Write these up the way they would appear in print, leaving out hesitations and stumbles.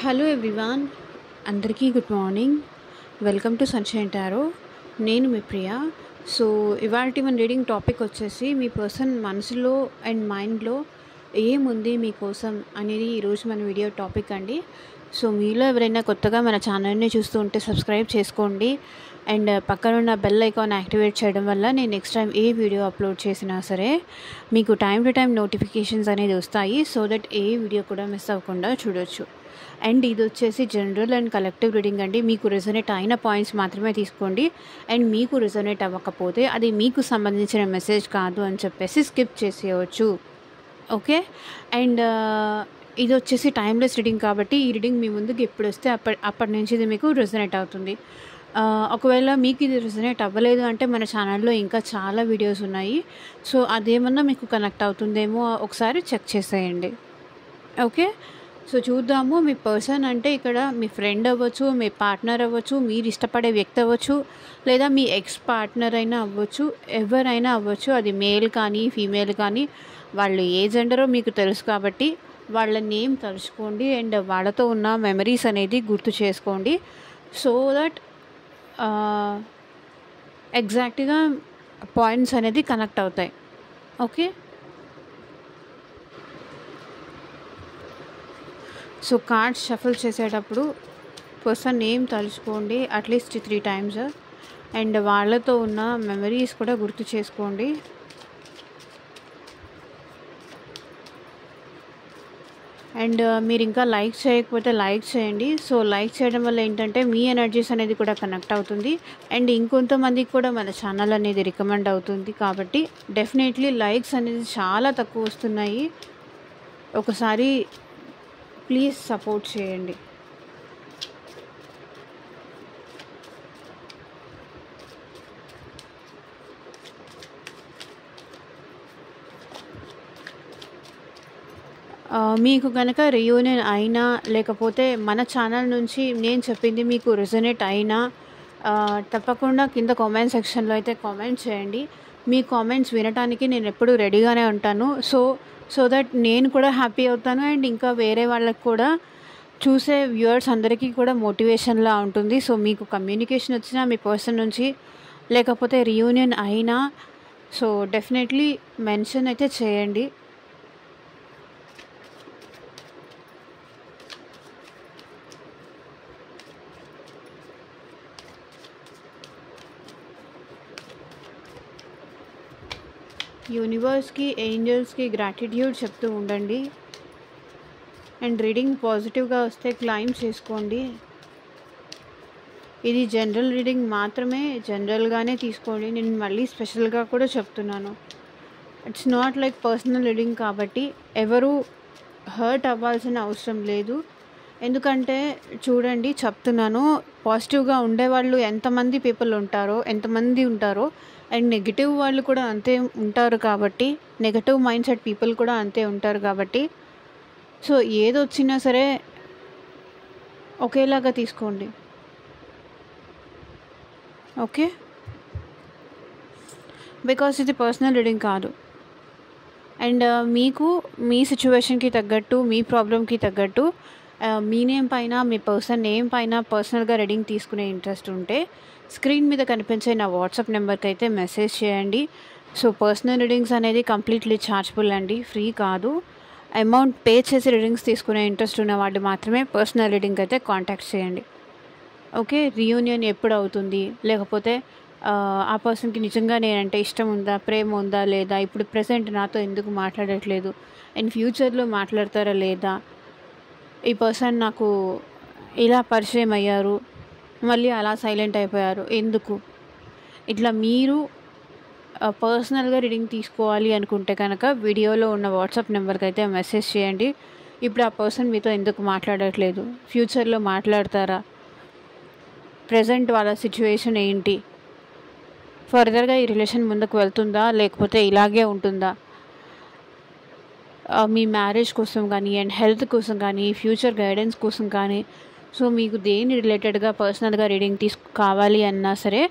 Hello everyone, అందరికీ good morning. Welcome to sunshine tarot. నేను మీ Priya. So ఇవాల్టి మన రీడింగ్ టాపిక్ వచ్చేసి మీ పర్సన్ మనసులో అండ్ మైండ్లో ఏముంది మీకోసం అనేది ఈరోజు మన వీడియో టాపిక్ అండి. సో మీలో ఎవరైనా కొత్తగా మన ఛానల్ని చూస్తూ ఉంటే సబ్స్క్రైబ్ చేసుకోండి అండ్ పక్కనున్న బెల్ ఐకాన్ యాక్టివేట్ చేయడం వల్ల నేను నెక్స్ట్ టైం ఏ వీడియో అప్లోడ్ చేసినా సరే మీకు టైం టు టైం నోటిఫికేషన్స్ అనేది వస్తాయి. సో దట్ ఏ వీడియో కూడా మిస్ అవ్వకుండా చూడొచ్చు. అండ్ ఇది వచ్చేసి జనరల్ అండ్ కలెక్టివ్ రీడింగ్ అండి. మీకు రెజొనేట్ అయిన పాయింట్స్ మాత్రమే తీసుకోండి. అండ్ మీకు రెజొనేట్ అవ్వకపోతే అది మీకు సంబంధించిన మెసేజ్ కాదు అని చెప్పేసి స్కిప్ చేసేయవచ్చు. ఓకే. అండ్ ఇది వచ్చేసి టైమ్లెస్ రీడింగ్ కాబట్టి ఈ రీడింగ్ మీ ముందుకు ఎప్పుడు వస్తే అప్పటి నుంచి ఇది మీకు రెజొనేట్ అవుతుంది. ఒకవేళ మీకు ఇది రెజొనేట్ అవ్వలేదు అంటే మన ఛానల్లో ఇంకా చాలా వీడియోస్ ఉన్నాయి. సో అదేమన్నా మీకు కనెక్ట్ అవుతుందేమో ఒకసారి చెక్ చేసేయండి. ఓకే. సో చూద్దాము. మీ పర్సన్ అంటే ఇక్కడ మీ ఫ్రెండ్ అవ్వచ్చు, మీ పార్ట్నర్ అవ్వచ్చు, మీరు ఇష్టపడే వ్యక్తి అవ్వచ్చు, లేదా మీ ఎక్స్ పార్ట్నర్ అయినా అవ్వచ్చు, ఎవరైనా అవ్వచ్చు. అది మేల్ కానీ ఫీమేల్ కానీ వాళ్ళు ఏ జెండరో మీకు తెలుసు కాబట్టి వాళ్ళ నేమ్ తలుచుకోండి అండ్ వాళ్ళతో ఉన్న మెమరీస్ అనేది గుర్తు చేసుకోండి. సో దట్ ఎగ్జాక్ట్గా పాయింట్స్ అనేది కనెక్ట్ అవుతాయి. ఓకే. సో కార్డ్స్ షఫల్ చేసేటప్పుడు పర్సన్ నేమ్ తలుచుకోండి అట్లీస్ట్ 3 times అండ్ వాళ్ళతో ఉన్న మెమరీస్ కూడా గుర్తు చేసుకోండి. అండ్ మీరు ఇంకా లైక్ చేయకపోతే లైక్ చేయండి. సో లైక్ చేయడం వల్ల ఏంటంటే మీ ఎనర్జీస్ అనేది కూడా కనెక్ట్ అవుతుంది అండ్ ఇంకొంతమందికి కూడా మన ఛానల్ అనేది రికమెండ్ అవుతుంది. కాబట్టి డెఫినెట్లీ లైక్స్ అనేది చాలా తక్కువ వస్తున్నాయి. ఒకసారి ప్లీజ్ సపోర్ట్ చేయండి. మీకు కనుక రియూనియన్ అయినా లేకపోతే మన ఛానల్ నుంచి నేను చెప్పింది మీకు రెజొనేట్ అయినా తప్పకుండా కింద కామెంట్ సెక్షన్లో అయితే కామెంట్ చేయండి. మీ కామెంట్స్ వినడానికి నేను ఎప్పుడూ రెడీగానే ఉంటాను. సో దట్ నేను కూడా హ్యాపీ అవుతాను అండ్ ఇంకా వేరే వాళ్ళకి కూడా చూసే వ్యూవర్స్ అందరికీ కూడా మోటివేషన్లా ఉంటుంది. సో మీకు కమ్యూనికేషన్ వచ్చినా మీ పర్సన్ నుంచి లేకపోతే రియూనియన్ అయినా సో డెఫినెట్లీ మెన్షన్ అయితే చేయండి. యూనివర్స్కి ఏంజల్స్కి గ్రాటిట్యూడ్ చెప్తూ ఉండండి అండ్ రీడింగ్ పాజిటివ్గా వస్తే క్లైమ్ చేసుకోండి. ఇది జనరల్ రీడింగ్ మాత్రమే, జనరల్గానే తీసుకోండి. నేను మళ్ళీ స్పెషల్గా కూడా చెప్తున్నాను. It's not like personal reading కాబట్టి ఎవరు హర్ట్ అవ్వాల్సిన అవసరం లేదు. ఎందుకంటే చూడండి చెప్తున్నాను, పాజిటివ్గా ఉండేవాళ్ళు ఎంతమంది పీపుల్ ఉంటారో ఎంతమంది ఉంటారో అండ్ నెగిటివ్ వాళ్ళు కూడా అంతే ఉంటారు కాబట్టి నెగటివ్ మైండ్ సెట్ పీపుల్ కూడా అంతే ఉంటారు కాబట్టి సో ఏదొచ్చినా సరే ఒకేలాగా తీసుకోండి. ఓకే. బికాస్ ఇది పర్సనల్ రీడింగ్ కాదు అండ్ మీకు మీ సిచ్యువేషన్కి తగ్గట్టు మీ ప్రాబ్లంకి తగ్గట్టు మీ నేమ్ పైన మీ పర్సన్ నేమ్ పైన పర్సనల్గా రీడింగ్ తీసుకునే ఇంట్రెస్ట్ ఉంటే స్క్రీన్ మీద కనిపించే నా వాట్సాప్ నెంబర్కి అయితే మెసేజ్ చేయండి. సో పర్సనల్ రీడింగ్స్ అనేది కంప్లీట్లీ ఛార్జబుల్ అండి, ఫ్రీ కాదు. అమౌంట్ పే చేసి రీడింగ్స్ తీసుకునే ఇంట్రెస్ట్ ఉన్న వాళ్ళు మాత్రమే పర్సనల్ రీడింగ్ అయితే కాంటాక్ట్ చేయండి. ఓకే. రీయూనియన్ ఎప్పుడు అవుతుంది, లేకపోతే ఆ పర్సన్కి నిజంగా నేనంటే ఇష్టం ఉందా, ప్రేమ ఉందా లేదా, ఇప్పుడు ప్రెసెంట్ నాతో ఎందుకు మాట్లాడట్లేదు అండ్ ఫ్యూచర్లో మాట్లాడతారా లేదా, ఈ పర్సన్ నాకు ఇలా పరిచయం అయ్యారు మళ్ళీ అలా సైలెంట్ అయిపోయారు ఎందుకు, ఇట్లా మీరు పర్సనల్గా రీడింగ్ తీసుకోవాలి అనుకుంటే కనుక వీడియోలో ఉన్న వాట్సాప్ నెంబర్కి అయితే మెసేజ్ చేయండి. ఇప్పుడు ఆ పర్సన్ మీతో ఎందుకు మాట్లాడట్లేదు, ఫ్యూచర్లో మాట్లాడతారా, ప్రజెంట్ వాళ్ళ సిచ్యువేషన్ ఏంటి, ఫర్దర్గా ఈ రిలేషన్ ముందుకు వెళ్తుందా లేకపోతే ఇలాగే ఉంటుందా, మీ మ్యారేజ్ కోసం కానీ అండ్ హెల్త్ కోసం కానీ ఫ్యూచర్ గైడెన్స్ కోసం కానీ సో మీకు దేని రిలేటెడ్గా పర్సనల్గా రీడింగ్ కావాలి అన్నా సరే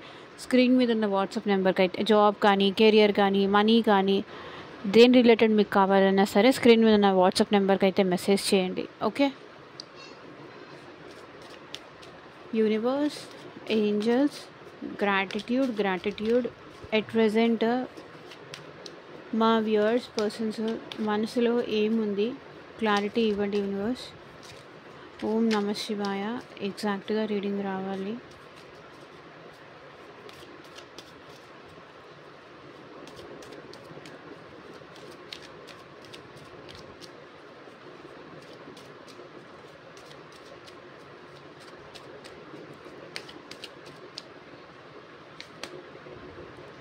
స్క్రీన్ మీద ఉన్న వాట్సాప్ నెంబర్కి అయితే జాబ్ కానీ కెరియర్ కానీ మనీ కానీ దేని రిలేటెడ్ మీకు కావాలన్నా సరే స్క్రీన్ మీద ఉన్న వాట్సాప్ నెంబర్కి అయితే మెసేజ్ చేయండి. Okay. Universe, angels, gratitude at present మా వ్యూవర్స్ పర్సన్స్ మనసులో ఏముంది క్లారిటీ ఇవ్వండి యూనివర్స్. ఓం నమ శివాయ. ఎగ్జాక్ట్గా రీడింగ్ రావాలి.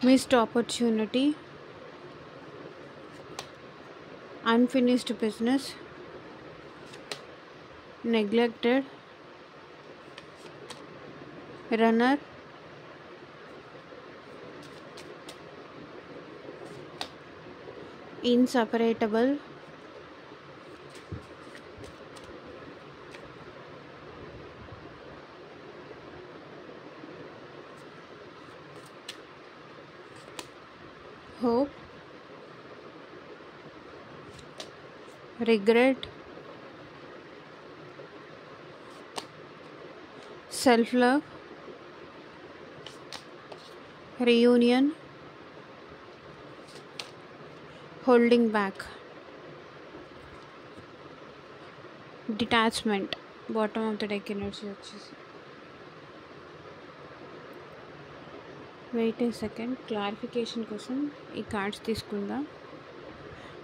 Missed opportunity, unfinished business, neglected, runner, inseparable, hope, regret, self-love, reunion, holding back, detachment. Bottom of the deck energy వచ్చేసి. వెయిట్ ఏ second, clarification కోసం ఈ కార్డ్స్ తీసుకుందాం.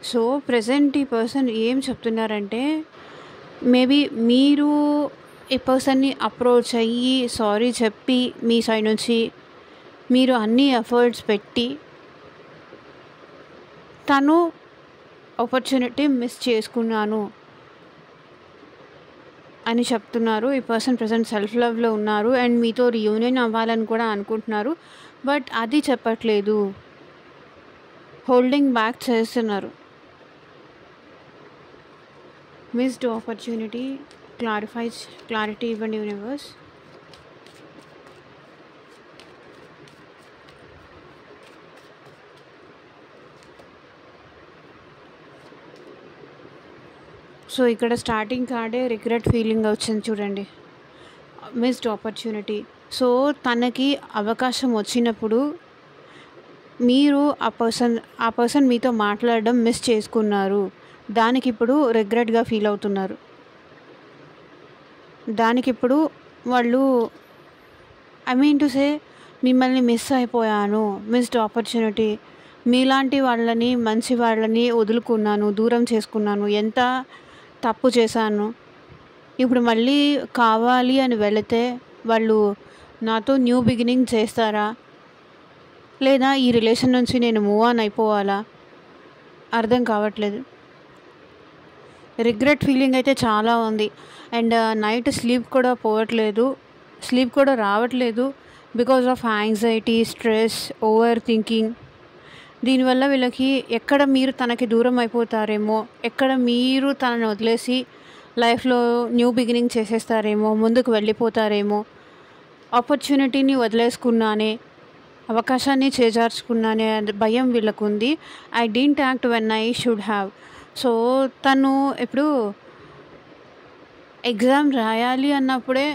సో ప్రజెంట్ ఈ పర్సన్ ఏం చెప్తున్నారంటే, మేబీ మీరు ఈ పర్సన్ని అప్రోచ్ అయ్యి సారీ చెప్పి మీ సైడ్ నుంచి మీరు అన్ని ఎఫర్ట్స్ పెట్టి తను ఆపర్చునిటీ మిస్ చేసుకున్నాను అని చెప్తున్నారు. ఈ పర్సన్ ప్రజెంట్ సెల్ఫ్ లవ్లో ఉన్నారు అండ్ మీతో రియూనియన్ అవ్వాలని కూడా అనుకుంటున్నారు, బట్ అది చెప్పట్లేదు, హోల్డింగ్ బ్యాక్ చేస్తున్నారు. మిస్డ్ ఆపర్చునిటీ, క్లారిటీ ఇవ్వండి యూనివర్స్. సో ఇక్కడ స్టార్టింగ్ కార్డే రిగ్రెట్ ఫీలింగ్ వచ్చింది చూడండి, మిస్డ్ ఆపర్చునిటీ. సో తనకి అవకాశం వచ్చినప్పుడు మీరు ఆ పర్సన్ మీతో మాట్లాడడం మిస్ చేసుకున్నారు, దానికి ఇప్పుడు రిగ్రెట్గా ఫీల్ అవుతున్నారు. దానికి ఇప్పుడు వాళ్ళు టు సే మిమ్మల్ని మిస్ అయిపోయాను, మిస్డ్ ఆపర్చునిటీ, మీలాంటి వాళ్ళని మంచి వాళ్ళని వదులుకున్నాను, దూరం చేసుకున్నాను, ఎంత తప్పు చేశాను, ఇప్పుడు మళ్ళీ కావాలి అని వెళితే వాళ్ళు నాతో న్యూ బిగినింగ్ చేస్తారా, లేదా ఈ రిలేషన్ నుంచి నేను మూవ్ ఆన్ అయిపోవాలా, అర్థం కావట్లేదు. రిగ్రెట్ ఫీలింగ్ అయితే చాలా ఉంది అండ్ నైట్ స్లీప్ కూడా రావట్లేదు because of anxiety, stress, over thinking. దీనివల్ల వీళ్ళకి ఎక్కడ మీరు తనకి దూరం అయిపోతారేమో, ఎక్కడ మీరు తనని వదిలేసి లైఫ్లో న్యూ బిగినింగ్ చేసేస్తారేమో, ముందుకు వెళ్ళిపోతారేమో, ఆపర్చునిటీని వదిలేసుకున్నానే, అవకాశాన్ని చేజార్చుకున్నానే భయం వీళ్ళకు ఉంది. I didn't act when I should have. So తను ఇప్పుడు ఎగ్జామ్ రాయాలి అన్నప్పుడే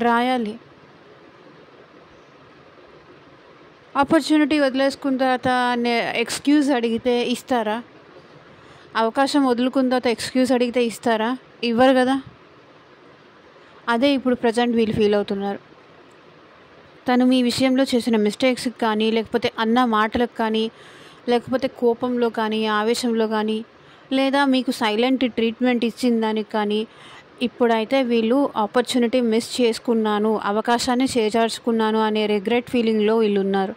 రాయాలి, ఆపర్చునిటీ వదిలేసుకున్న తర్వాత ఎక్స్క్యూజ్ అడిగితే ఇస్తారా? అవకాశం వదులుకున్న తర్వాత ఎక్స్క్యూజ్ అడిగితే ఇస్తారా? ఇవ్వరు కదా. అదే ఇప్పుడు ప్రజెంట్ వీళ్ళు ఫీల్ అవుతున్నారు. తను మీ విషయంలో చేసిన మిస్టేక్స్కి కానీ, లేకపోతే అన్న మాటలకు కానీ, లేకపోతే కోపంలో కానీ, ఆవేశంలో కానీ, లేదా మీకు సైలెంట్ ట్రీట్మెంట్ ఇచ్చిన దానికి కానీ, ఇప్పుడైతే వీళ్ళు ఆపర్చునిటీ మిస్ చేసుకున్నాను, అవకాశాన్ని చేజార్చుకున్నాను అనే రిగ్రెట్ ఫీలింగ్లో వీళ్ళు ఉన్నారు.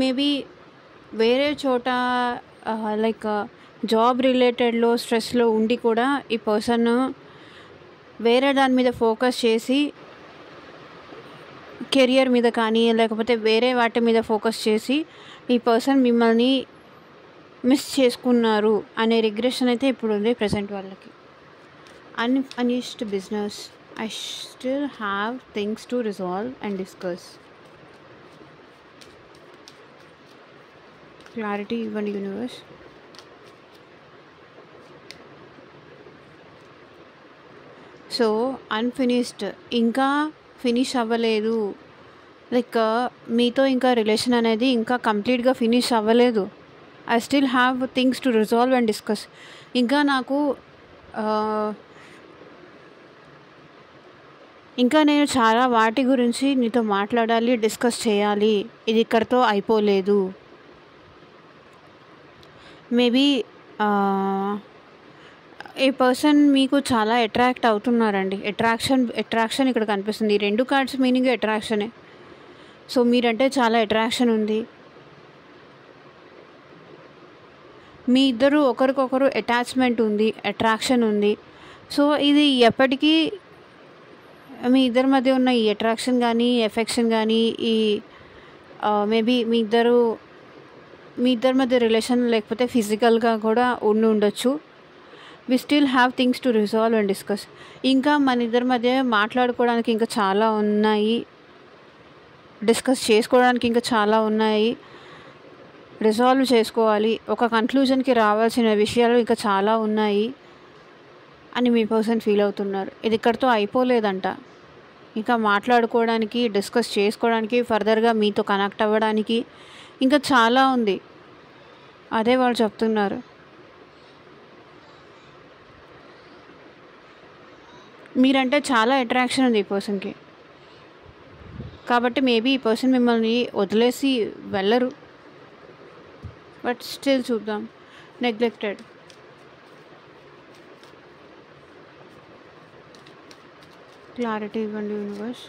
మేబీ వేరే చోట లైక్ జాబ్ రిలేటెడ్లో స్ట్రెస్లో ఉండి కూడా ఈ పర్సన్ వేరే దాని మీద ఫోకస్ చేసి, కెరియర్ మీద కానీ లేకపోతే వేరే వాటి మీద ఫోకస్ చేసి ఈ పర్సన్ మిమ్మల్ని మిస్ చేసుకున్నారు అనే రిగ్రెషన్ అయితే ఇప్పుడు ఉంది ప్రజెంట్ వాళ్ళకి. Unfinished business, I still have things to resolve and discuss. Clarity ఇవ్వండి యూనివర్స్. సో అన్ఫినిష్డ్, ఇంకా ఫినిష్ అవ్వలేదు. లైక్ మీతో ఇంకా రిలేషన్ అనేది ఇంకా కంప్లీట్గా ఫినిష్ అవ్వలేదు. I still have things to resolve and discuss. ఇంకా నాకు ఇంకా నేను చాలా వాటి గురించి నీతో మాట్లాడాలి, డిస్కస్ చేయాలి. ఇది ఇక్కడితో అయిపోలేదు. మేబీ ఏ పర్సన్ మీకు చాలా అట్రాక్ట్ అవుతున్నారండి. అట్రాక్షన్ ఇక్కడ కనిపిస్తుంది. ఈ 2 కార్డ్స్ మీనింగ్ అట్రాక్షనే. సో మీరంటే చాలా అట్రాక్షన్ ఉంది. మీ ఇద్దరు ఒకరికొకరు అటాచ్మెంట్ ఉంది, అట్రాక్షన్ ఉంది. సో ఇది ఎప్పటికీ మీ ఇద్దరి మధ్య ఉన్న ఈ అట్రాక్షన్ కానీ, ఎఫెక్షన్ కానీ, ఈ మేబీ మీ ఇద్దరి మధ్య రిలేషన్ లేకపోతే ఫిజికల్గా కూడా ఉండొచ్చు. We still have things to resolve and discuss. ఇంకా మన ఇద్దరి మధ్య మాట్లాడుకోవడానికి ఇంకా చాలా ఉన్నాయి, డిస్కస్ చేసుకోవడానికి ఇంకా చాలా ఉన్నాయి, రిజాల్వ్ చేసుకోవాలి, ఒక కన్క్లూజన్కి రావాల్సిన విషయాలు ఇంకా చాలా ఉన్నాయి అని మీ పర్సన్ ఫీల్ అవుతున్నారు. ఇది ఇక్కడితో అయిపోలేదంట. ఇంకా మాట్లాడుకోవడానికి, డిస్కస్ చేసుకోవడానికి, ఫర్దర్గా మీతో కనెక్ట్ అవ్వడానికి ఇంకా చాలా ఉంది. అదే వాళ్ళు చెప్తున్నారు. మీరంటే చాలా అట్రాక్షన్ ఉంది ఈ పర్సన్కి. కాబట్టి మేబీ ఈ పర్సన్ మిమ్మల్ని వదిలేసి వెళ్ళరు. బట్ స్టిల్ చూద్దాం. నెగ్లెక్టెడ్, క్లారిటీ ఇవ్వండి యూనివర్స్.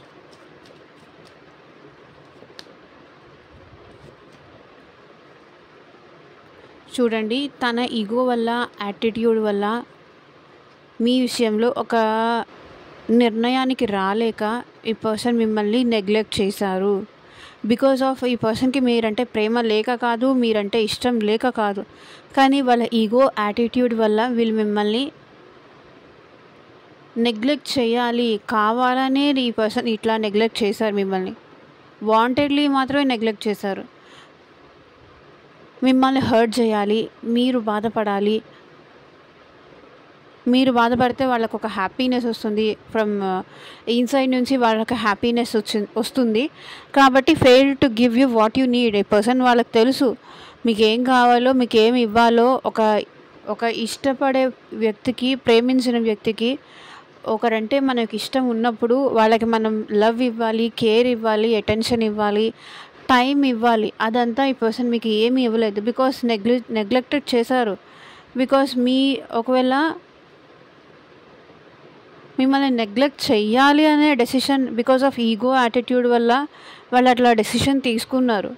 చూడండి, తన ఈగో వల్ల, యాటిట్యూడ్ వల్ల మీ విషయంలో ఒక నిర్ణయానికి రాలేక ఈ పర్సన్ మిమ్మల్ని నెగ్లెక్ట్ చేశారు. బికాజ్ ఆఫ్ ఈ పర్సన్కి మీరంటే ప్రేమ లేక కాదు, మీరంటే ఇష్టం లేక కాదు, కానీ వాళ్ళ ఈగో, యాటిట్యూడ్ వల్ల వీళ్ళు మిమ్మల్ని నెగ్లెక్ట్ చేయాలి, కావాలనే ఈ పర్సన్ ఇట్లా నెగ్లెక్ట్ చేశారు. మిమ్మల్ని వాంటెడ్లీ మాత్రమే నెగ్లెక్ట్ చేశారు. మిమ్మల్ని హర్ట్ చేయాలి, మీరు బాధపడాలి. మీరు బాధపడితే వాళ్ళకు ఒక హ్యాపీనెస్ వస్తుంది, ఫ్రమ్ ఇన్సైడ్ నుంచి వాళ్ళకి హ్యాపీనెస్ వస్తుంది. కాబట్టి fail to give you what you need. A person వాళ్ళకి తెలుసు మీకు ఏం కావాలో, మీకు ఏమి ఇవ్వాలో. ఒక ఇష్టపడే వ్యక్తికి, ప్రేమించిన వ్యక్తికి ఒకరంటే మనకి ఇష్టం ఉన్నప్పుడు వాళ్ళకి మనం లవ్ ఇవ్వాలి, కేర్ ఇవ్వాలి, అటెన్షన్ ఇవ్వాలి, టైం ఇవ్వాలి. అదంతా ఈ పర్సన్ మీకు ఏమీ ఇవ్వలేదు. బికాస్ నెగ్లెక్టెడ్ చేశారు. బికాస్ ఒకవేళ మిమ్మల్ని నెగ్లెక్ట్ చెయ్యాలి అనే decision because of ego, attitude వల్ల వాళ్ళు అట్లా డెసిషన్ తీసుకున్నారు.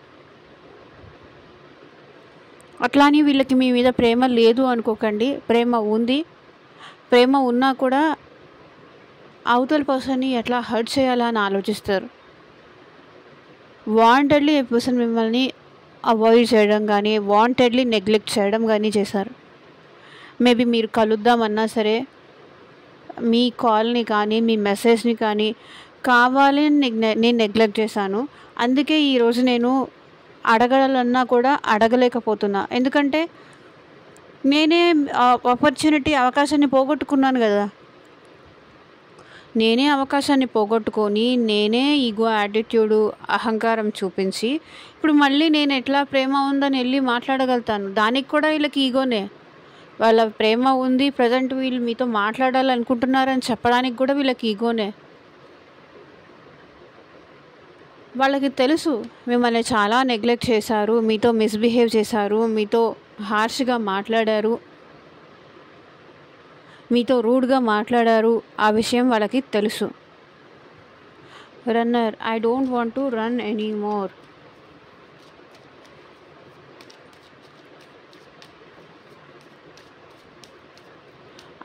అట్లా అని వీళ్ళకి మీ మీద ప్రేమ లేదు అనుకోకండి. ప్రేమ ఉంది. ప్రేమ ఉన్నా కూడా అవతల పర్సన్ని ఎట్లా హర్ట్ చేయాలా అని ఆలోచిస్తారు. వాంటెడ్లీ ఈ పర్సన్ మిమ్మల్ని అవాయిడ్ చేయడం కానీ, వాంటెడ్లీ నెగ్లెక్ట్ చేయడం కానీ చేశారు. మేబీ మీరు కలుద్దామన్నా సరే మీ కాల్ని కానీ, మీ మెసేజ్ని కానీ కావాలని నేను నెగ్లెక్ట్ చేశాను. అందుకే ఈరోజు నేను అడగాలన్నా కూడా అడగలేకపోతున్నా. ఎందుకంటే నేనే అవకాశాన్ని పోగొట్టుకున్నాను కదా. నేనే అవకాశాన్ని పోగొట్టుకొని, నేనే ఈగో, యాటిట్యూడు, అహంకారం చూపించి ఇప్పుడు మళ్ళీ నేను ఎట్లా ప్రేమ ఉందని వెళ్ళి మాట్లాడగలుగుతాను? దానికి కూడా వీళ్ళకి ఈగోనే. వాళ్ళ ప్రేమ ఉంది, ప్రజెంట్ వీళ్ళు మీతో మాట్లాడాలనుకుంటున్నారని చెప్పడానికి కూడా వీళ్ళకి ఈగోనే. వాళ్ళకి తెలుసు మిమ్మల్ని చాలా నెగ్లెక్ట్ చేశారు, మీతో మిస్బిహేవ్ చేశారు, మీతో హార్ష్గా మాట్లాడారు, మీతో రూడ్గా మాట్లాడారు. ఆ విషయం వాళ్ళకి తెలుసు. Runner, I don't want to run anymore.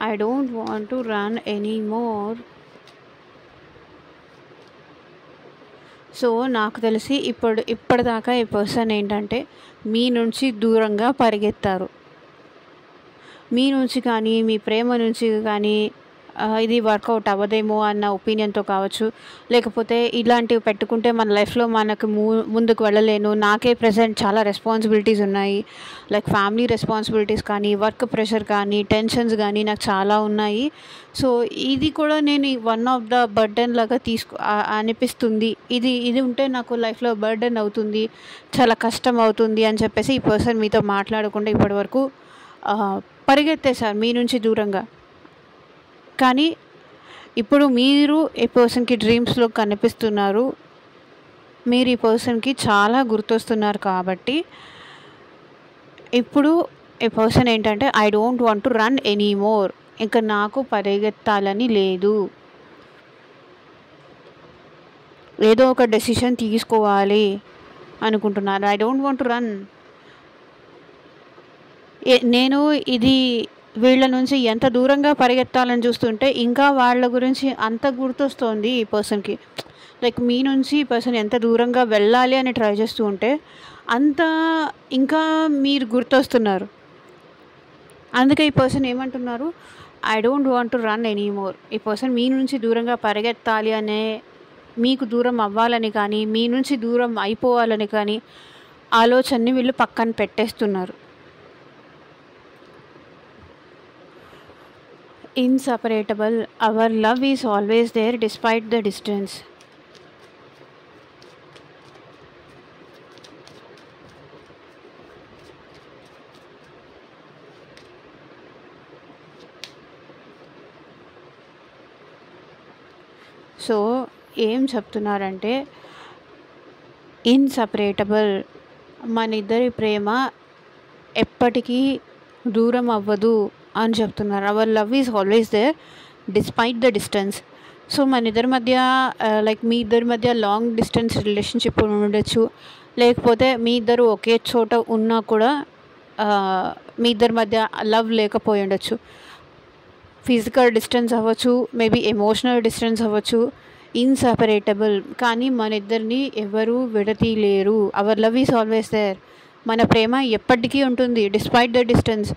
I don't want to run anymore. So నాకు తెలిసి ఇప్పటిదాకా ఈ పర్సన్ ఏంటంటే మీ నుంచి దూరంగా పరిగెత్తారు. మీ నుంచి కానీ, మీ ప్రేమ నుంచి కానీ ఇది వర్కౌట్ అవ్వదేమో అన్న ఒపీనియన్‌తో కావచ్చు. లేకపోతే ఇలాంటివి పెట్టుకుంటే మన లైఫ్‌లో మనకు ముందుకు వెళ్ళలేను. నాకే ప్రెజెంట్ చాలా రెస్పాన్సిబిలిటీస్ ఉన్నాయి. లైక్ ఫ్యామిలీ రెస్పాన్సిబిలిటీస్ కానీ, వర్క్ ప్రెషర్ కానీ, టెన్షన్స్ గానీ నాకు చాలా ఉన్నాయి. సో, ఇది కూడా నేను వన్ ఆఫ్ ద బర్డెన్ లాగా అనిపిస్తుంది. ఇది ఉంటే నాకు లైఫ్‌లో బర్డెన్ అవుతుంది. చాలా కష్టం అవుతుంది అని చెప్పేసి ఈ పర్సన్ మీతో మాట్లాడకుండా ఇప్పటివరకు పరిగెత్తేసారు మీ నుంచి దూరంగా. కానీ ఇప్పుడు మీరు ఈ పర్సన్‌కి డ్రీమ్స్‌లో కనిపిస్తున్నారు. మీరు ఈ పర్సన్‌కి చాలా గుర్తొస్తున్నారు కాబట్టి ఇప్పుడు ఈ పర్సన్ ఏంటంటే I don't want to run anymore. ఇంక నాకు పరిగెత్తాలని లేదు. ఏదో ఒక డెసిషన్ తీసుకోవాలి అనుకుంటున్నారు. I don't want to run. నేను వీళ్ళ నుంచి ఎంత దూరంగా పరిగెత్తాలని చూస్తుంటే ఇంకా వాళ్ళ గురించి అంత గుర్తొస్తోంది ఈ పర్సన్‌కి. లైక్ మీ నుంచి ఈ పర్సన్ ఎంత దూరంగా వెళ్ళాలి అని ట్రై చేస్తూ ఉంటే అంత ఇంకా మీరు గుర్తొస్తున్నారు. అందుకే ఈ పర్సన్ ఏమంటున్నారు, I don't want to run anymore. ఈ పర్సన్ మీ నుంచి దూరంగా పరిగెత్తాలి అనే, మీకు దూరం అవ్వాలని కానీ, మీ నుంచి దూరం అయిపోవాలని కానీ ఆలోచనని వీళ్ళు పక్కన పెట్టేస్తున్నారు. Inseparable, our love is always there despite the distance. So ఏం చెప్తున్నారంటే ఇన్సపరేటబుల్, మన ఇద్దరి ప్రేమ ఎప్పటికీ దూరం అవ్వదు అని చెప్తున్నారు. Our love is always there despite the distance. So మన ఇద్దరి మధ్య లైక్ మీ ఇద్దరి మధ్య లాంగ్ డిస్టెన్స్ రిలేషన్షిప్ ఉండొచ్చు. లేకపోతే మీ ఇద్దరు ఒకే చోట ఉన్నా కూడా మీ ఇద్దరి మధ్య లవ్ లేకపోయి ఉండొచ్చు. ఫిజికల్ డిస్టెన్స్ అవ్వచ్చు, మేబీ ఎమోషనల్ డిస్టెన్స్ అవ్వచ్చు. ఇన్సపరేటబుల్, కానీ మన ఇద్దరిని ఎవరూ విడతీయలేరు. Our love is always there, మన ప్రేమ ఎప్పటికీ ఉంటుంది డిస్పైట్ ద డిస్టెన్స్.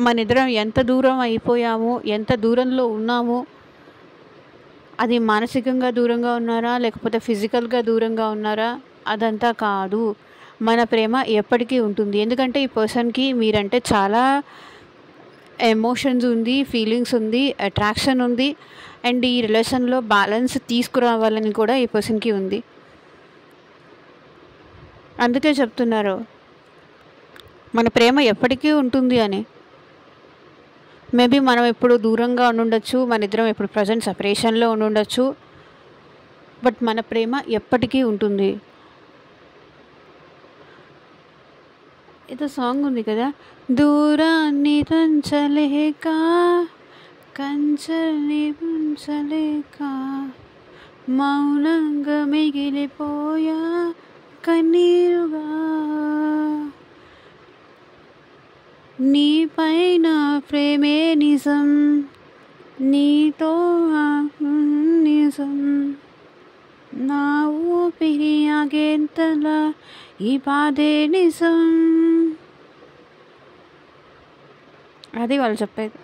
మన ఇద్దరం ఎంత దూరం అయిపోయామో, ఎంత దూరంలో ఉన్నామో, అది మానసికంగా దూరంగా ఉన్నారా లేకపోతే ఫిజికల్గా దూరంగా ఉన్నారా అదంతా కాదు, మన ప్రేమ ఎప్పటికీ ఉంటుంది. ఎందుకంటే ఈ పర్సన్కి మీరంటే చాలా ఎమోషన్స్ ఉంది, ఫీలింగ్స్ ఉంది, అట్రాక్షన్ ఉంది. అండ్ ఈ రిలేషన్లో బ్యాలెన్స్ తీసుకురావాలని కూడా ఈ పర్సన్కి ఉంది. అందుకే చెప్తున్నారు మన ప్రేమ ఎప్పటికీ ఉంటుంది అని. మేబీ మనం ఎప్పుడు దూరంగా ఉండుండొచ్చు, మన ఇద్దరం ఇప్పుడు ప్రజెంట్ సపరేషన్లో ఉండుండొచ్చు, బట్ మన ప్రేమ ఎప్పటికీ ఉంటుంది. ఏదో సాంగ్ ఉంది కదా, దూరాన్ని తంచలేక కంచెల్ని ఉంచలేక మౌనంగా మిగిలిపోయా కన్నీరుగా, నీ పైన ప్రేమే నిజం, నీతో నిజం, నా ఊపిరి ఆగేంతలా ఈ బాధే నిజం. అది వాళ్ళు చెప్పేది.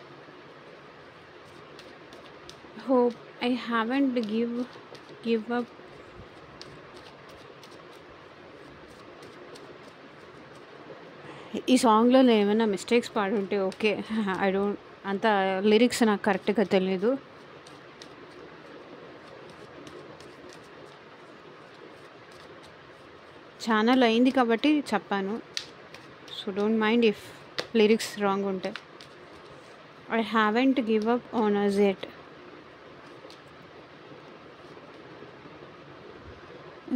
Hope I haven't give up. ఈ సాంగ్లో నేను ఏమైనా మిస్టేక్స్ పాడుంటే ఓకే, ఐ డోంట్, అంత లిరిక్స్ నాకు కరెక్ట్గా తెలీదు. ఛానల్ అయింది కాబట్టి చెప్పాను, so don't mind if lyrics wrong ఉంటే. I haven't give up on us yet.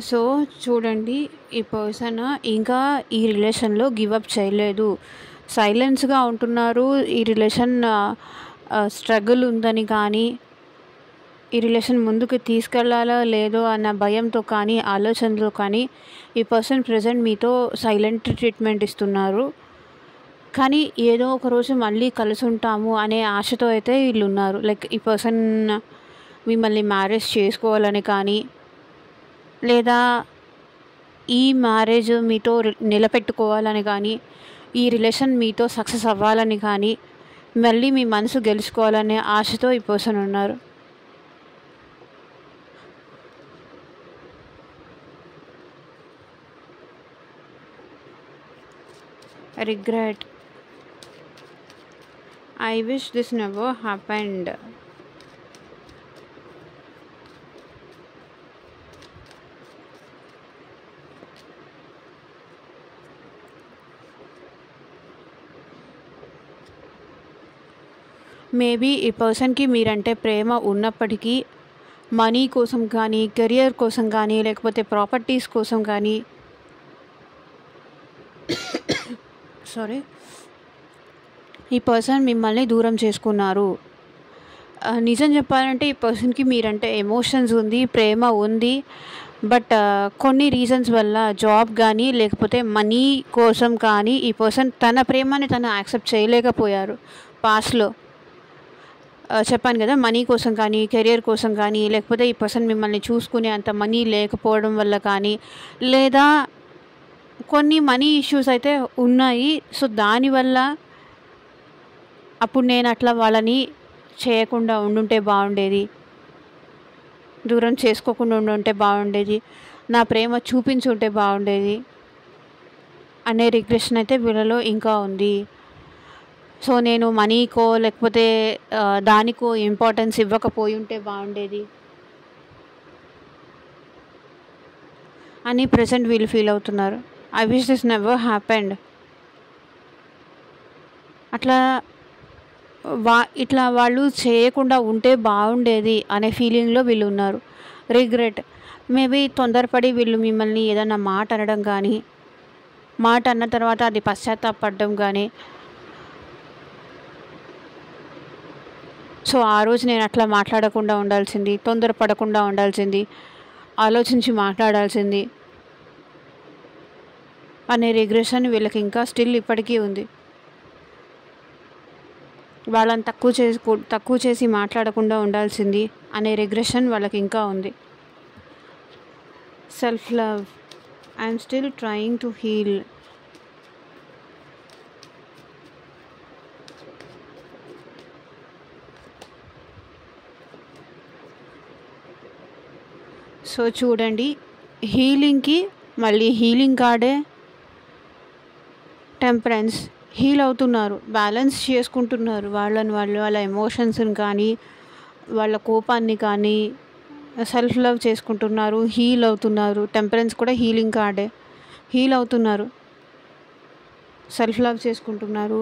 So చూడండి, ఈ పర్సన్ ఇంకా ఈ రిలేషన్లో గివప్ చేయలేదు, సైలెన్స్గా ఉంటున్నారు. ఈ రిలేషన్ స్ట్రగుల్ ఉందని కానీ, ఈ రిలేషన్ ముందుకు తీసుకెళ్లాలో లేదో అన్న భయంతో కానీ, ఆలోచనతో కానీ ఈ పర్సన్ ప్రజెంట్ మీతో సైలెంట్ ట్రీట్మెంట్ ఇస్తున్నారు. కానీ ఏదో ఒక రోజు మళ్ళీ కలిసి ఉంటాము అనే ఆశతో అయితే వీళ్ళు ఉన్నారు. లైక్ ఈ పర్సన్ మిమ్మల్ని మ్యారేజ్ చేసుకోవాలని కానీ, లేదా ఈ మ్యారేజ్ మీతో నిలబెట్టుకోవాలని కానీ, ఈ రిలేషన్ మీతో సక్సెస్ అవ్వాలని కానీ మళ్ళీ మీ మనసు గెలుచుకోవాలనే ఆశతో ఈ పర్సన్ ఉన్నారు. Regret. I wish this never happened. Maybe ఈ పర్సన్కి మీరంటే ప్రేమ ఉన్నప్పటికీ మనీ కోసం కానీ, కెరియర్ కోసం కానీ, లేకపోతే ప్రాపర్టీస్ కోసం కానీ, సారీ, ఈ పర్సన్ మిమ్మల్ని దూరం చేసుకున్నారు. నిజం చెప్పాలంటే ఈ పర్సన్కి మీరంటే ఎమోషన్స్ ఉంది, ప్రేమ ఉంది. బట్ కొన్ని రీజన్స్ వల్ల జాబ్ కానీ లేకపోతే మనీ కోసం కానీ ఈ పర్సన్ తన ప్రేమని తను యాక్సెప్ట్ చేయలేకపోయారు పాస్ట్లో. చెప్పాను కదా, మనీ కోసం కానీ, కెరియర్ కోసం కానీ, లేకపోతే ఈ పర్సన్ మిమ్మల్ని చూసుకునే అంత మనీ లేకపోవడం వల్ల కానీ, లేదా కొన్ని మనీ ఇష్యూస్ అయితే ఉన్నాయి. సో దానివల్ల అప్పుడు నేను అట్లా వాళ్ళని చేయకుండా ఉండుంటే బాగుండేది, దూరం చేసుకోకుండా ఉండుంటే బాగుండేది, నా ప్రేమ చూపించుంటే బాగుండేది అనే రిగ్రెషన్ అయితే వీళ్ళలో ఇంకా ఉంది. సో నేను మనీకో లేకపోతే దానికో ఇంపార్టెన్స్ ఇవ్వకపోయి ఉంటే బాగుండేది అని ప్రెసెంట్ వీళ్ళు ఫీల్ అవుతున్నారు. I wish this never happened. అట్లా ఇట్లా వాళ్ళు చేయకుండా ఉంటే బాగుండేది అనే ఫీలింగ్లో వీళ్ళు ఉన్నారు. రిగ్రెట్. మేబీ తొందరపడి వీళ్ళు మిమ్మల్ని ఏదైనా మాట అనడం కానీ, మాట అన్న తర్వాత అది పశ్చాత్తాపడడం కానీ, సో ఆ రోజు నేను అట్లా మాట్లాడకుండా ఉండాల్సింది, తొందరపడకుండా ఉండాల్సింది, ఆలోచించి మాట్లాడాల్సింది అనే రిగ్రెషన్ వీళ్ళకి ఇంకా స్టిల్ ఇప్పటికీ ఉంది. వాళ్ళని తక్కువ చేసి మాట్లాడకుండా ఉండాల్సింది అనే రిగ్రెషన్ వాళ్ళకి ఇంకా ఉంది. Self love. I'm still trying to heal. So చూడండి, హీలింగ్కి మళ్ళీ హీలింగ్ కార్డే టెంపరెన్స్. హీల్ అవుతున్నారు, బ్యాలెన్స్ చేసుకుంటున్నారు వాళ్ళ ఎమోషన్స్ని కానీ, వాళ్ళ కోపాన్ని కానీ, సెల్ఫ్ లవ్ చేసుకుంటున్నారు, హీల్ అవుతున్నారు. టెంపరెన్స్ కూడా హీలింగ్ కార్డే. హీల్ అవుతున్నారు, సెల్ఫ్ లవ్ చేసుకుంటున్నారు.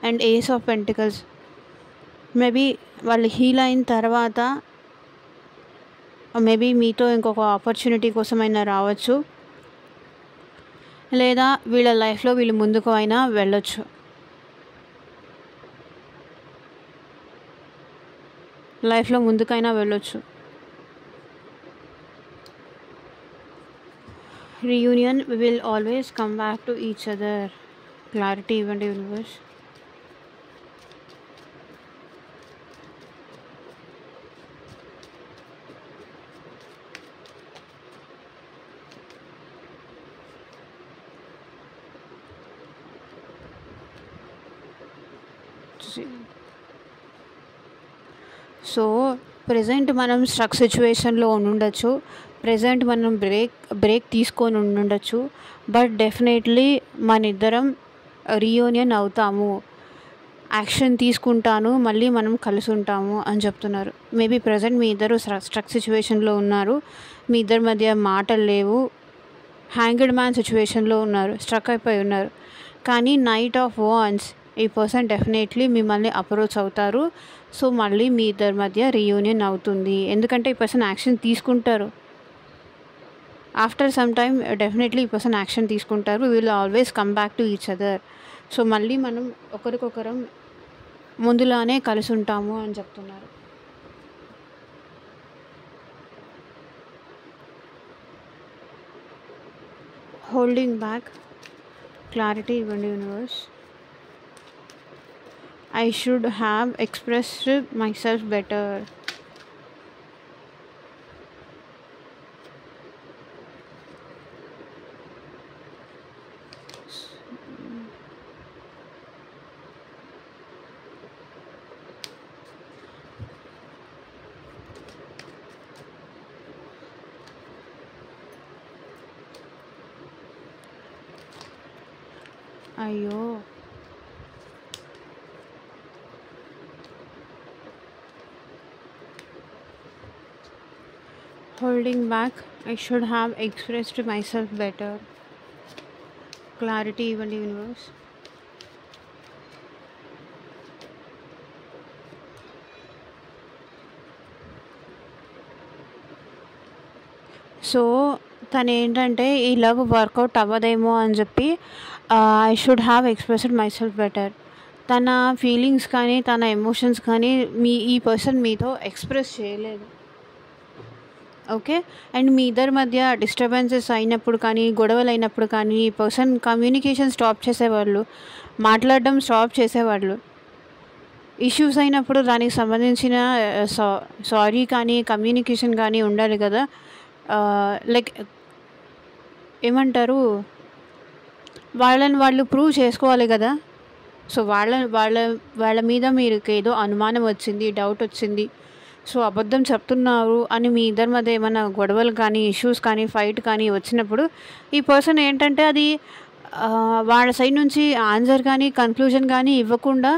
And ace of pentacles. Maybe వాళ్ళు హీల్ అయిన తర్వాత మేబీ మీతో ఇంకొక ఆపర్చునిటీ కోసమైనా రావచ్చు, లేదా వీళ్ళ లైఫ్లో వీళ్ళు ముందుకు అయినా వెళ్ళొచ్చు. లైఫ్లో ముందుకైనా వెళ్ళొచ్చు. Reunion. We will always come back to each other. Clarity ఇవ్వండి యూనివర్స్. సో ప్రజెంట్ మనం స్ట్రక్ సిచ్యువేషన్లో ఉండొచ్చు, ప్రజెంట్ మనం బ్రేక్ తీసుకొని ఉండొచ్చు. బట్ డెఫినెట్లీ మన ఇద్దరం రీయూనియన్ అవుతాము, యాక్షన్ తీసుకుంటాను, మళ్ళీ మనం కలిసి ఉంటాము అని చెప్తున్నారు. మేబీ ప్రజెంట్ మీ ఇద్దరు స్ట్రక్ సిచ్యువేషన్లో ఉన్నారు, మీ ఇద్దరి మధ్య మాటలు లేవు, హ్యాంగ్డ్ మ్యాన్ సిచ్యువేషన్లో ఉన్నారు, స్ట్రక్ అయిపోయి ఉన్నారు. కానీ నైట్ ఆఫ్ వాన్స్ ఈ పర్సన్ డెఫినెట్లీ మిమ్మల్ని అప్రోచ్ అవుతారు. సో మళ్ళీ మీ ఇద్దరి మధ్య రీయూనియన్ అవుతుంది, ఎందుకంటే ఈ పర్సన్ యాక్షన్ తీసుకుంటారు. ఆఫ్టర్ సమ్ టైమ్ డెఫినెట్లీ ఈ పర్సన్ యాక్షన్ తీసుకుంటారు. Will always come back to each other. So మళ్ళీ మనం ఒకరికొకరం ముందులానే కలిసి ఉంటాము అని చెప్తున్నారు. Holding back. క్లారిటీ ఇవ్వండి universe. I should have expressed myself better. అయ్యో! Holding back, I should have expressed myself better. Clarity ఇవ్వండి యూనివర్స్. సో తనేంటంటే ఈ లవ్ వర్కౌట్ అవ్వదేమో అని చెప్పి I should have expressed myself better. తన ఫీలింగ్స్ కానీ, తన ఎమోషన్స్ కానీ ఈ పర్సన్ మీతో ఎక్స్‌ప్రెస్ చేయలేదు. ఓకే. అండ్ మీ ఇద్దరి మధ్య డిస్టర్బెన్సెస్ అయినప్పుడు కానీ, గొడవలయినప్పుడు కానీ, ఈ పర్సన్ కమ్యూనికేషన్ స్టాప్ చేసేవాళ్ళు. మాట్లాడడం స్టాప్ చేసేవాళ్ళు. ఇష్యూస్ అయినప్పుడు దానికి సంబంధించిన సారీ కానీ, కమ్యూనికేషన్ కానీ ఉండాలి కదా! లైక్ ఏమంటారు? వాళ్ళని వాళ్ళు ప్రూవ్ చేసుకోవాలి కదా! సో, వాళ్ళ మీద మీకేదో అనుమానం వచ్చింది, డౌట్ వచ్చింది. సో, అబద్ధం చెప్తున్నారు అని మీ ఇద్దరి మధ్య ఏమన్నా గొడవలు కానీ, ఇష్యూస్ కానీ, ఫైట్ కానీ వచ్చినప్పుడు ఈ పర్సన్ ఏంటంటే అది వాళ్ళ సైడ్ నుంచి ఆన్సర్ కానీ, కన్క్లూజన్ కానీ ఇవ్వకుండా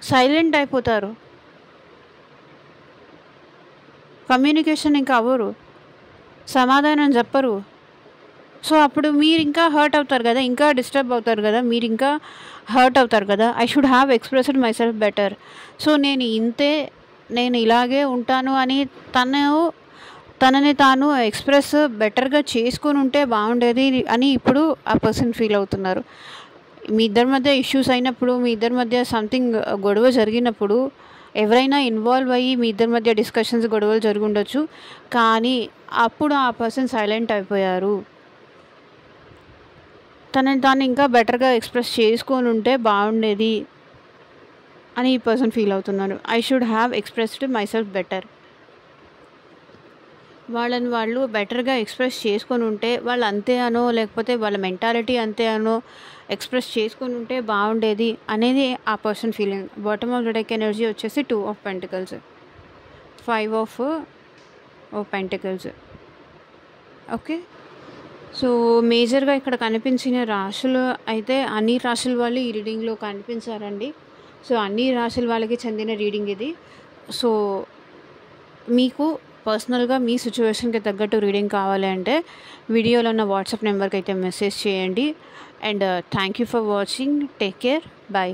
సైలెంట్ అయిపోతారు. కమ్యూనికేషన్ ఇంకా అవ్వరు. సమాధానం చెప్పరు. సో, అప్పుడు మీరింకా హర్ట్ అవుతారు కదా! ఇంకా డిస్టర్బ్ అవుతారు కదా! మీరింకా హర్ట్ అవుతారు కదా! I should have expressed myself better. So, నేను ఇలాగే ఉంటాను అని తనని తాను ఎక్స్‌ప్రెస్ బెటర్‌గా చేసుకొనుంటే బాగుండేది అని ఇప్పుడు ఆ పర్సన్ ఫీల్ అవుతున్నారు. మీ ఇద్దరి మధ్య ఇష్యూస్ అయినప్పుడు, మీ ఇద్దరి మధ్య సంథింగ్ గొడవ జరిగినప్పుడు ఎవరైనా ఇన్వాల్వ్ అయ్యి మీ ఇద్దరి మధ్య డిస్కషన్స్, గొడవలు జరిగుండొచ్చు. కానీ అప్పుడు ఆ పర్సన్ సైలెంట్ అయిపోయారు. తనని తాను ఇంకా బెటర్‌గా ఎక్స్‌ప్రెస్ చేసుకొనుంటే బాగుండేది అని ఈ పర్సన్ ఫీల్ అవుతున్నారు. I should have expressed myself better. వాళ్ళని వాళ్ళు బెటర్‌గా ఎక్స్‌ప్రెస్ చేసుకొనుంటే, వాళ్ళు అంతే అనో, లేకపోతే వాళ్ళ మెంటాలిటీ అంతే అనో ఎక్స్‌ప్రెస్ చేసుకొనుంటే బాగుండేది అనేది ఆ person feeling. Bottom of the deck energy వచ్చేసి 2 of pentacles, 5 of pentacles. Okay. So, మేజర్‌గా ఇక్కడ కనిపించిన రాశులు అయితే అన్ని రాశుల వాళ్ళు ఈ రీడింగ్‌లో కనిపించారండి. సో, అన్ని రాశుల వాళ్ళకి చెందిన రీడింగ్ ఇది. సో, మీకు పర్సనల్‌గా మీ సిట్యుయేషన్‌కి తగ్గట్టు రీడింగ్ కావాలి అంటే వీడియోలో ఉన్న వాట్సాప్ నెంబర్‌కి అయితే మెసేజ్ చేయండి. And thank you for watching. Take care. By.